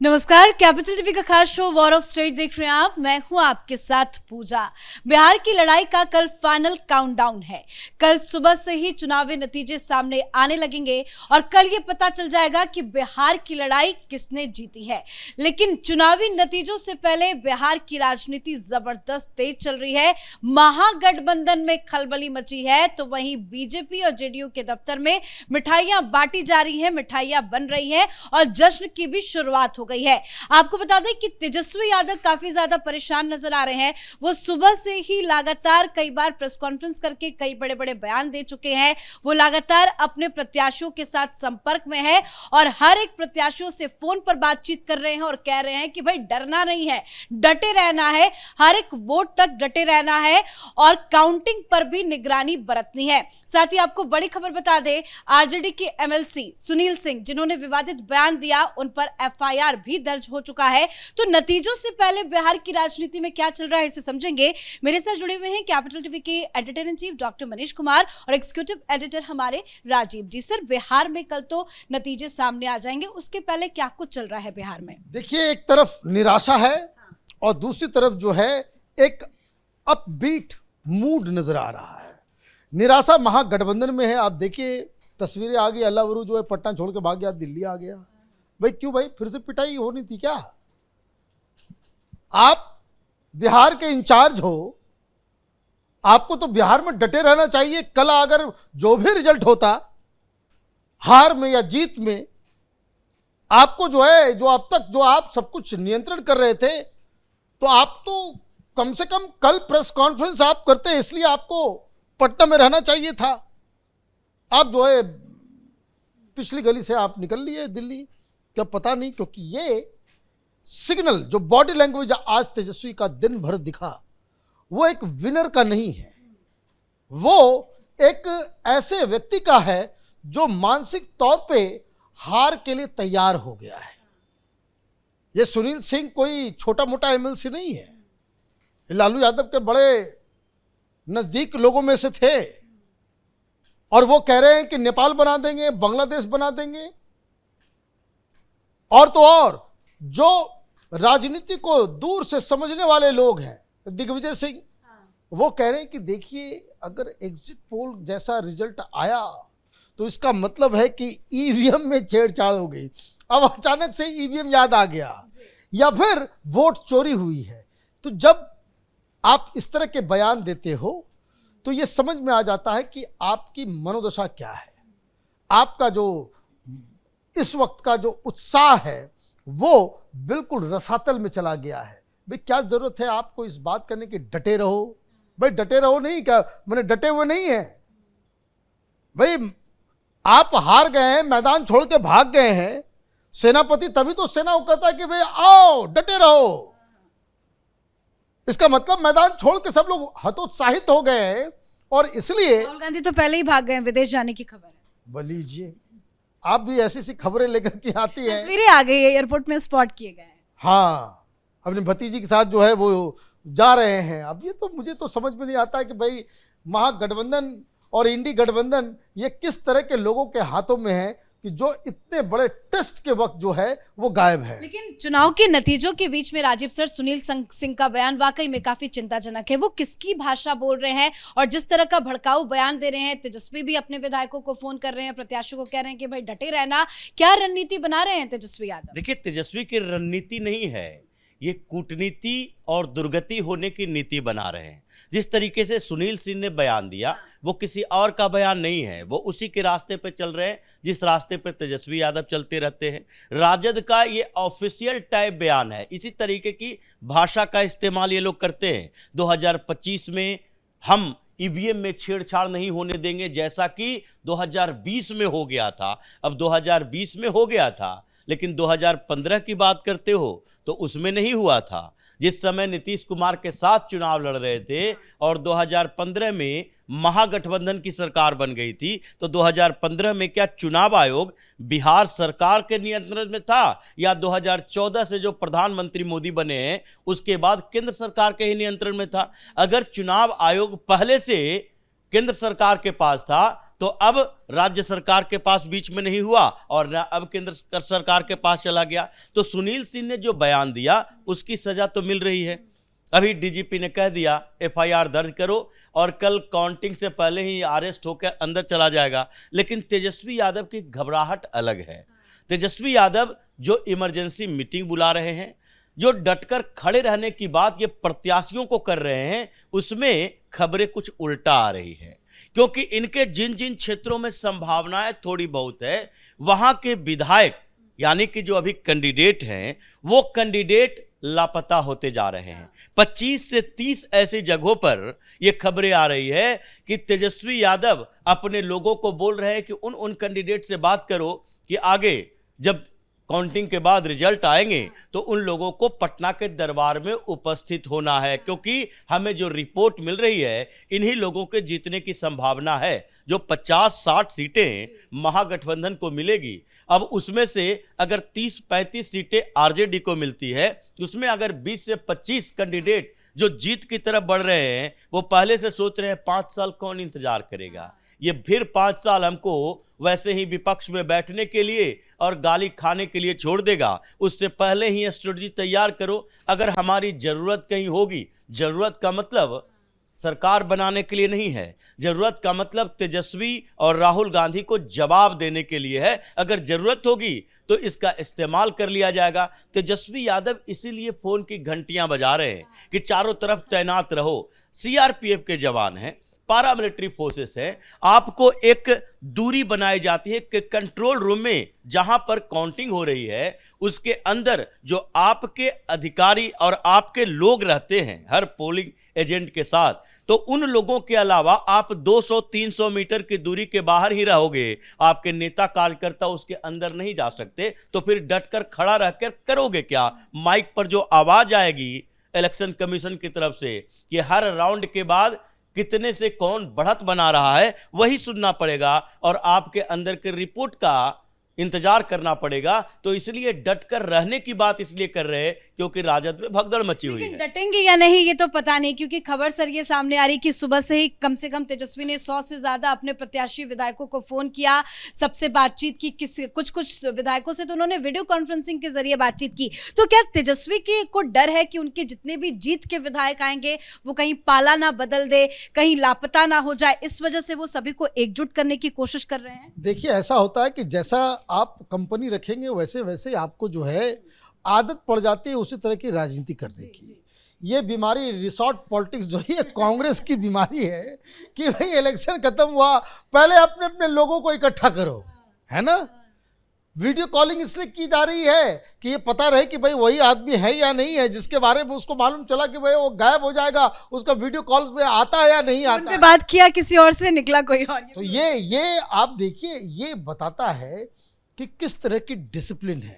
नमस्कार, capital TV का खास शो वॉर ऑफ स्टेट देख रहे हैं आप। मैं हूं आपके साथ पूजा। बिहार की लड़ाई का कल फाइनल काउंटडाउन है। कल सुबह से ही चुनावी नतीजे सामने आने लगेंगे और कल ये पता चल जाएगा कि बिहार की लड़ाई किसने जीती है। लेकिन चुनावी नतीजों से पहले बिहार की राजनीति जबरदस्त तेज चल रही है। महागठबंधन में खलबली मची है, तो वहीं बीजेपी और जेडीयू के दफ्तर में मिठाइयां बांटी जा रही है, मिठाइयां बन रही है और जश्न की भी शुरुआत हो गई है। आपको बता दें कि तेजस्वी यादव काफी ज्यादा परेशान नजर आ रहे हैं। वो सुबह से ही लगातार कई बार प्रेस कॉन्फ्रेंस करके कई बड़े बड़े बयान दे चुके हैं। वो लगातार अपने प्रत्याशियों के साथ संपर्क में है और हर एक प्रत्याशियों से फोन पर बातचीत कर रहे हैं और कह रहे हैं कि भाई डरना नहीं है, डटे रहना है, हर एक वोट तक डटे रहना है और काउंटिंग पर भी निगरानी बरतनी है। साथ ही आपको बड़ी खबर बता दें, आरजेडी के एमएलसी सुनील सिंह, जिन्होंने विवादित बयान दिया, उन पर एफआईआर भी दर्ज हो चुका है। तो नतीजों से पहले बिहार की राजनीति में क्या चल रहा है, इसे समझेंगे। मेरे साथ जुड़े हुए हैं कैपिटल टीवी के editor in chief doctor Manish Kumar और एग्जीक्यूटिव एडिटर हमारे राजीव जी। सर, बिहार में कल तो नतीजे सामने आ जाएंगे, उसके पहले क्या कुछ चल रहा है बिहार में? देखिए, एक तरफ निराशा है और दूसरी तरफ जो है एक अपबीट मूड नजर आ रहा है। निराशा महागठबंधन में है। आप देखिए, तस्वीरें आ गई, अल्लाह वरू जो है पटना छोड़ के भाग गया, दिल्ली आ गया। भाई क्यों भाई, फिर से पिटाई होनी थी क्या? आप बिहार के इंचार्ज हो, आपको तो बिहार में डटे रहना चाहिए। कल अगर जो भी रिजल्ट होता, हार में या जीत में, आपको जो है, जो अब तक जो आप सब कुछ नियंत्रण कर रहे थे, तो आप तो कम से कम कल प्रेस कॉन्फ्रेंस आप करते, इसलिए आपको पटना में रहना चाहिए था। आप जो है पिछली गली से आप निकल लिए दिल्ली, क्या पता नहीं, क्योंकि ये सिग्नल जो बॉडी लैंग्वेज आज तेजस्वी का दिन भर दिखा, वो एक विनर का नहीं है। वो एक ऐसे व्यक्ति का है जो मानसिक तौर पे हार के लिए तैयार हो गया है। ये सुनील सिंह कोई छोटा मोटा एमएलसी नहीं है, लालू यादव के बड़े नजदीक लोगों में से थे और वो कह रहे हैं कि नेपाल बना देंगे, बांग्लादेश बना देंगे। और तो और जो राजनीति को दूर से समझने वाले लोग हैं, दिग्विजय सिंह, वो कह रहे हैं कि देखिए, अगर एग्जिट पोल जैसा रिजल्ट आया तो इसका मतलब है कि ईवीएम में छेड़छाड़ हो गई। अब अचानक से ईवीएम याद आ गया या फिर वोट चोरी हुई है। तो जब आप इस तरह के बयान देते हो तो ये समझ में आ जाता है कि आपकी मनोदशा क्या है। आपका जो इस वक्त का जो उत्साह है वो बिल्कुल रसातल में चला गया है। भाई क्या जरूरत है आपको इस बात करने की डटे रहो? भाई डटे रहो नहीं, क्या मैंने डटे हुए नहीं है। भाई आप हार गए हैं, मैदान छोड़ के भाग गए हैं, सेनापति तभी तो सेना को कहता है कि भाई आओ डटे रहो। इसका मतलब मैदान छोड़ के सब लोग हतोत्साहित हो गए हैं और इसलिए राहुल गांधी तो पहले ही भाग गए, विदेश जाने की खबर है। बोलिए, आप भी ऐसी सी खबरें लेकर के आती हैं। तस्वीरें आ गई है, एयरपोर्ट में स्पॉट किए गए हैं। हाँ, अपनी भतीजी के साथ जो है वो जा रहे हैं। अब ये तो मुझे तो समझ में नहीं आता है कि भाई महागठबंधन और इंडी गठबंधन ये किस तरह के लोगों के हाथों में है कि जो इतने बड़े टेस्ट के वक्त जो है वो गायब है। लेकिन चुनाव के नतीजों के बीच में राजीव सर, सुनील सिंह का बयान वाकई में काफी चिंताजनक है। वो किसकी भाषा बोल रहे हैं और जिस तरह का भड़काऊ बयान दे रहे हैं। तेजस्वी भी अपने विधायकों को फोन कर रहे हैं, प्रत्याशियों को कह रहे हैं कि भाई डटे रहना। क्या रणनीति बना रहे हैं तेजस्वी यादव? देखिए, तेजस्वी की रणनीति नहीं है, ये कूटनीति और दुर्गति होने की नीति बना रहे हैं। जिस तरीके से सुनील सिंह ने बयान दिया, वो किसी और का बयान नहीं है, वो उसी के रास्ते पे चल रहे हैं जिस रास्ते पे तेजस्वी यादव चलते रहते हैं। राजद का ये ऑफिशियल टाइप बयान है, इसी तरीके की भाषा का इस्तेमाल ये लोग करते हैं। 2025 में हम ईवीएम में छेड़छाड़ नहीं होने देंगे, जैसा कि 2020 में हो गया था। अब 2020 में हो गया था, लेकिन 2015 की बात करते हो तो उसमें नहीं हुआ था। जिस समय नीतीश कुमार के साथ चुनाव लड़ रहे थे और 2015 में महागठबंधन की सरकार बन गई थी, तो 2015 में क्या चुनाव आयोग बिहार सरकार के नियंत्रण में था या 2014 से जो प्रधानमंत्री मोदी बने हैं उसके बाद केंद्र सरकार के ही नियंत्रण में था? अगर चुनाव आयोग पहले से केंद्र सरकार के पास था तो अब राज्य सरकार के पास बीच में नहीं हुआ और न अब केंद्र सरकार के पास चला गया। तो सुनील सिंह ने जो बयान दिया उसकी सजा तो मिल रही है। अभी डीजीपी ने कह दिया एफआईआर दर्ज करो और कल काउंटिंग से पहले ही अरेस्ट होकर अंदर चला जाएगा। लेकिन तेजस्वी यादव की घबराहट अलग है। तेजस्वी यादव जो इमरजेंसी मीटिंग बुला रहे हैं, जो डटकर खड़े रहने की बात ये प्रत्याशियों को कर रहे हैं, उसमें खबरें कुछ उल्टा आ रही है। क्योंकि इनके जिन जिन क्षेत्रों में संभावनाएं थोड़ी बहुत है, वहां के विधायक यानी कि जो अभी कैंडिडेट हैं, वो कैंडिडेट लापता होते जा रहे हैं। 25 से 30 ऐसी जगहों पर यह खबरें आ रही है कि तेजस्वी यादव अपने लोगों को बोल रहे हैं कि उन कैंडिडेट से बात करो कि आगे जब काउंटिंग के बाद रिजल्ट आएंगे तो उन लोगों को पटना के दरबार में उपस्थित होना है, क्योंकि हमें जो रिपोर्ट मिल रही है इन्हीं लोगों के जीतने की संभावना है। जो 50-60 सीटें महागठबंधन को मिलेगी, अब उसमें से अगर 30-35 सीटें आरजेडी को मिलती है, उसमें अगर 20 से 25 कैंडिडेट जो जीत की तरफ बढ़ रहे हैं, वो पहले से सोच रहे हैं 5 साल कौन इंतजार करेगा, ये फिर 5 साल हमको वैसे ही विपक्ष में बैठने के लिए और गाली खाने के लिए छोड़ देगा। उससे पहले ही स्ट्रेटजी तैयार करो। अगर हमारी जरूरत कहीं होगी, जरूरत का मतलब सरकार बनाने के लिए नहीं है, जरूरत का मतलब तेजस्वी और राहुल गांधी को जवाब देने के लिए है। अगर जरूरत होगी तो इसका इस्तेमाल कर लिया जाएगा। तेजस्वी यादव इसीलिए फोन की घंटियां बजा रहे हैं कि चारों तरफ तैनात रहो। सीआरपीएफ के जवान हैं, पारामिलिट्री फोर्सेस है, आपको एक दूरी बनाई जाती है कि कंट्रोल रूम में जहां पर काउंटिंग हो रही है उसके अंदर जो आपके अधिकारी और आपके लोग रहते हैं हर पोलिंग एजेंट के साथ, तो उन लोगों के अलावा आप 200-300 मीटर की दूरी के बाहर ही रहोगे। आपके नेता कार्यकर्ता उसके अंदर नहीं जा सकते। तो फिर डटकर खड़ा रहकर करोगे क्या? माइक पर जो आवाज आएगी इलेक्शन कमीशन की तरफ से कि हर राउंड के बाद कितने से कौन बढ़त बना रहा है, वही सुनना पड़ेगा और आपके अंदर के रिपोर्ट का इंतजार करना पड़ेगा। तो इसलिए डटकर रहने की बात इसलिए कर रहे हैं क्योंकि राजद में भगदड़ मची हुई है। डटेंगे या नहीं ये तो पता नहीं, क्योंकि खबर सर ये सामने आ रही कि सुबह से ही कम से कम तेजस्वी ने 100 से ज्यादा अपने प्रत्याशी विधायकों को फोन किया, सबसे बातचीत की। कुछ विधायकों से तो उन्होंने वीडियो कॉन्फ्रेंसिंग के जरिए बातचीत की। तो क्या तेजस्वी को डर है कि उनके जितने भी जीत के विधायक आएंगे वो कहीं पाला ना बदल दे, कहीं लापता ना हो जाए, इस वजह से वो सभी को एकजुट करने की कोशिश कर रहे हैं? देखिए, ऐसा होता है कि जैसा आप कंपनी रखेंगे वैसे वैसे आपको जो है आदत पड़ जाती है उसी तरह की राजनीति करने की। ये बीमारी रिसोर्ट पॉलिटिक्स जो है कांग्रेस की बीमारी है कि भाई इलेक्शन खत्म हुआ, पहले अपने अपने लोगों को इकट्ठा करो, है ना। वीडियो कॉलिंग इसलिए की जा रही है कि ये पता रहे कि भाई वही आदमी है या नहीं है, जिसके बारे में उसको मालूम चला कि भाई वो गायब हो जाएगा, उसका वीडियो कॉल में आता है या नहीं आता है। बात किया किसी और से, निकला कोई और। तो ये आप देखिए, ये बताता है कि किस तरह की डिसिप्लिन है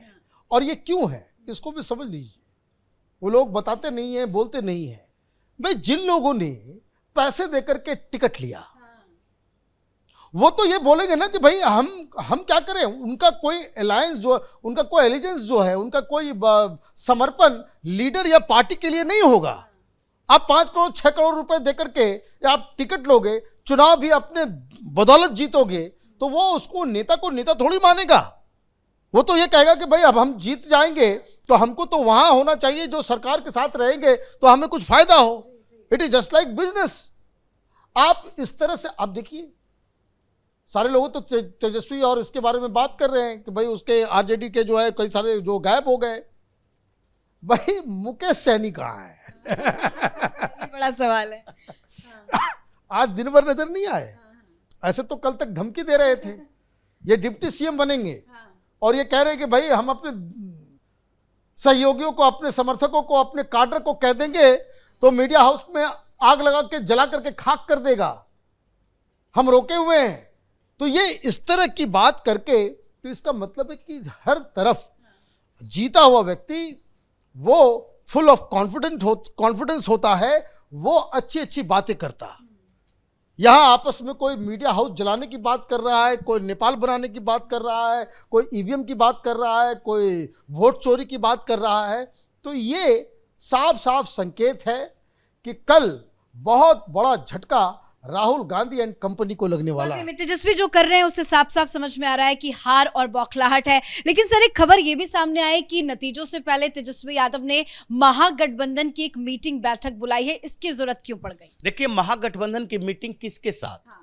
और ये क्यों है, इसको भी समझ लीजिए। वो लोग बताते नहीं हैं, बोलते नहीं हैं। भाई जिन लोगों ने पैसे देकर के टिकट लिया, वो तो ये बोलेंगे ना कि भाई हम क्या करें। उनका कोई अलायंस जो, उनका कोई एलिजेंस जो है, उनका कोई समर्पण लीडर या पार्टी के लिए नहीं होगा। आप 5 करोड़ 6 करोड़ रुपए देकर के आप टिकट लोगे, चुनाव भी अपने बदौलत जीतोगे, तो वो उसको नेता को नेता थोड़ी मानेगा। वो तो ये कहेगा कि भाई अब हम जीत जाएंगे तो हमको तो वहां होना चाहिए, जो सरकार के साथ रहेंगे तो हमें कुछ फायदा हो। It is just like business. आप इस तरह से, आप देखिए सारे लोग तो तेजस्वी और इसके बारे में बात कर रहे हैं कि भाई उसके आरजेडी के जो है कई सारे जो गायब हो गए। भाई मुकेश सहनी कहाँ है? बड़ा सवाल है। आज दिन भर नजर नहीं आए। ऐसे तो कल तक धमकी दे रहे थे ये डिप्टी सीएम बनेंगे, और ये कह रहे हैं कि भाई हम अपने सहयोगियों को, अपने समर्थकों को, अपने काडर को कह देंगे तो मीडिया हाउस में आग लगा के जला करके खाक कर देगा, हम रोके हुए हैं। तो ये इस तरह की बात करके, तो इसका मतलब है कि हर तरफ जीता हुआ व्यक्ति वो फुल ऑफ कॉन्फिडेंस होता है, वो अच्छी अच्छी बातें करता। यहाँ आपस में कोई मीडिया हाउस जलाने की बात कर रहा है, कोई नेपाल बनाने की बात कर रहा है, कोई ईवीएम की बात कर रहा है, कोई वोट चोरी की बात कर रहा है। तो ये साफ साफ संकेत है कि कल बहुत बड़ा झटका राहुल गांधी एंड कंपनी को लगने वाला वाकई है। में तेजस्वी जो कर रहे हैं उससे साफ साफ समझ में आ रहा है कि हार और बौखलाहट है। लेकिन सर एक खबर ये भी सामने आई कि नतीजों से पहले तेजस्वी यादव ने महागठबंधन की एक मीटिंग बैठक बुलाई है, इसकी जरूरत क्यों पड़ गई? देखिए, महागठबंधन की मीटिंग किसके साथ,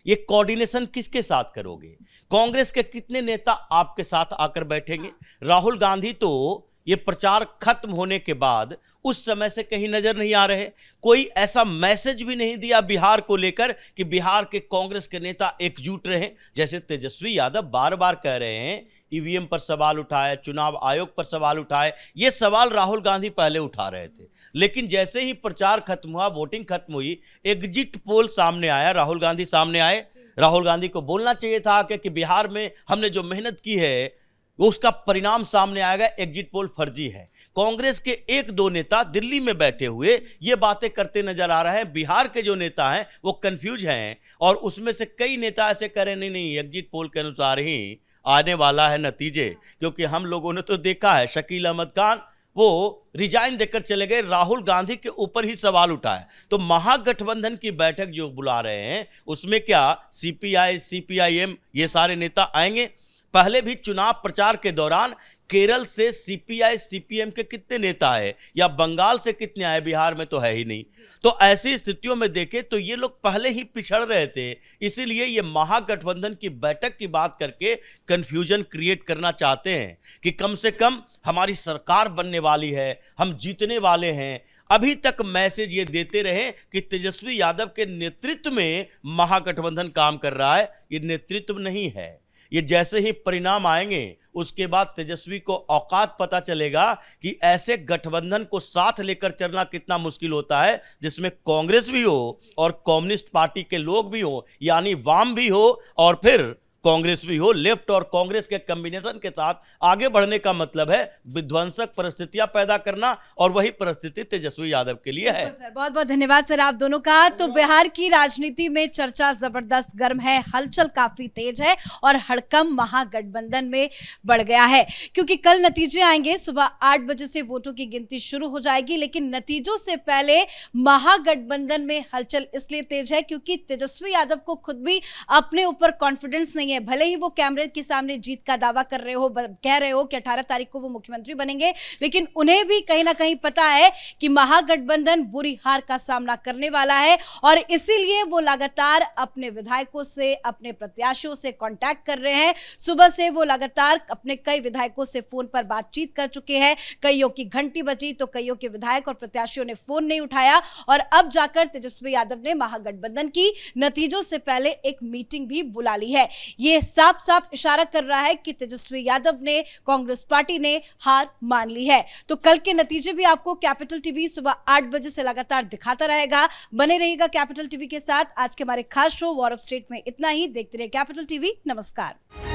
ये कोऑर्डिनेशन किसके साथ करोगे? कांग्रेस के कितने नेता आपके साथ आकर बैठेंगे? राहुल गांधी तो ये प्रचार खत्म होने के बाद उस समय से कहीं नजर नहीं आ रहे। कोई ऐसा मैसेज भी नहीं दिया बिहार को लेकर कि बिहार के कांग्रेस के नेता एकजुट रहे। जैसे तेजस्वी यादव बार बार कह रहे हैं, ईवीएम पर सवाल उठाए, चुनाव आयोग पर सवाल उठाए, ये सवाल राहुल गांधी पहले उठा रहे थे। लेकिन जैसे ही प्रचार खत्म हुआ, वोटिंग खत्म हुई, एग्जिट पोल सामने आया, राहुल गांधी सामने आए। राहुल गांधी को बोलना चाहिए था कि बिहार में हमने जो मेहनत की है उसका परिणाम सामने आएगा, एग्जिट पोल फर्जी है। कांग्रेस के एक दो नेता दिल्ली में बैठे हुए ये बातें करते नजर आ रहे हैं। बिहार के जो नेता हैं वो कंफ्यूज हैं, और उसमें से कई नेता ऐसे करें नहीं, एग्जिट पोल के अनुसार ही आने वाला है नतीजे। क्योंकि हम लोगों ने तो देखा है, शकील अहमद खान वो रिजाइन देकर चले गए, राहुल गांधी के ऊपर ही सवाल उठाए। तो महागठबंधन की बैठक जो बुला रहे हैं उसमें क्या सीपीआई, सीपीआईएम ये सारे नेता आएंगे? पहले भी चुनाव प्रचार के दौरान केरल से सीपीआई सीपीएम के कितने नेता आए, या बंगाल से कितने आए? बिहार में तो है ही नहीं। तो ऐसी स्थितियों में देखें तो ये लोग पहले ही पिछड़ रहे थे। इसीलिए ये महागठबंधन की बैठक की बात करके कंफ्यूजन क्रिएट करना चाहते हैं कि कम से कम हमारी सरकार बनने वाली है, हम जीतने वाले हैं। अभी तक मैसेज ये देते रहे कि तेजस्वी यादव के नेतृत्व में महागठबंधन काम कर रहा है। ये नेतृत्व नहीं है। ये जैसे ही परिणाम आएंगे उसके बाद तेजस्वी को औकात पता चलेगा कि ऐसे गठबंधन को साथ लेकर चलना कितना मुश्किल होता है, जिसमें कांग्रेस भी हो और कम्युनिस्ट पार्टी के लोग भी हो, यानी वाम भी हो और फिर कांग्रेस भी हो। लेफ्ट और कांग्रेस के कॉम्बिनेशन के साथ आगे बढ़ने का मतलब है विध्वंसक परिस्थितियां पैदा करना, और वही परिस्थिति तेजस्वी यादव के लिए है। सर बहुत बहुत धन्यवाद सर आप दोनों का। तो बिहार की राजनीति में चर्चा जबरदस्त गर्म है, हलचल काफी तेज है और हड़कंप महागठबंधन में बढ़ गया है, क्योंकि कल नतीजे आएंगे। सुबह 8 बजे से वोटों की गिनती शुरू हो जाएगी, लेकिन नतीजों से पहले महागठबंधन में हलचल इसलिए तेज है क्योंकि तेजस्वी यादव को खुद भी अपने ऊपर कॉन्फिडेंस नहीं है। भले ही वो कैमरे के सामने जीत का दावा कर रहे हो, कह रहे हो कि 18 तारीख को वो मुख्यमंत्री बनेंगे, लेकिन उन्हें भी कहीं ना कहीं पता है कि महागठबंधन बुरी हार का सामना करने वाला है, और इसीलिए वो लगातार अपने विधायकों से, अपने प्रत्याशियों से कांटेक्ट कर रहे हैं। सुबह से वो लगातार अपने कई विधायकों से फोन पर बातचीत कर चुके हैं। कईयों की घंटी बजी तो कईयों के विधायक और प्रत्याशियों ने फोन नहीं उठाया, और अब जाकर तेजस्वी यादव ने महागठबंधन की नतीजों से पहले एक मीटिंग भी बुला ली है। ये साफ साफ इशारा कर रहा है कि तेजस्वी यादव ने, कांग्रेस पार्टी ने हार मान ली है। तो कल के नतीजे भी आपको कैपिटल टीवी सुबह 8 बजे से लगातार दिखाता रहेगा। बने रहिएगा कैपिटल टीवी के साथ। आज के हमारे खास शो वॉर ऑफ स्टेट में इतना ही। देखते रहिए कैपिटल टीवी। नमस्कार।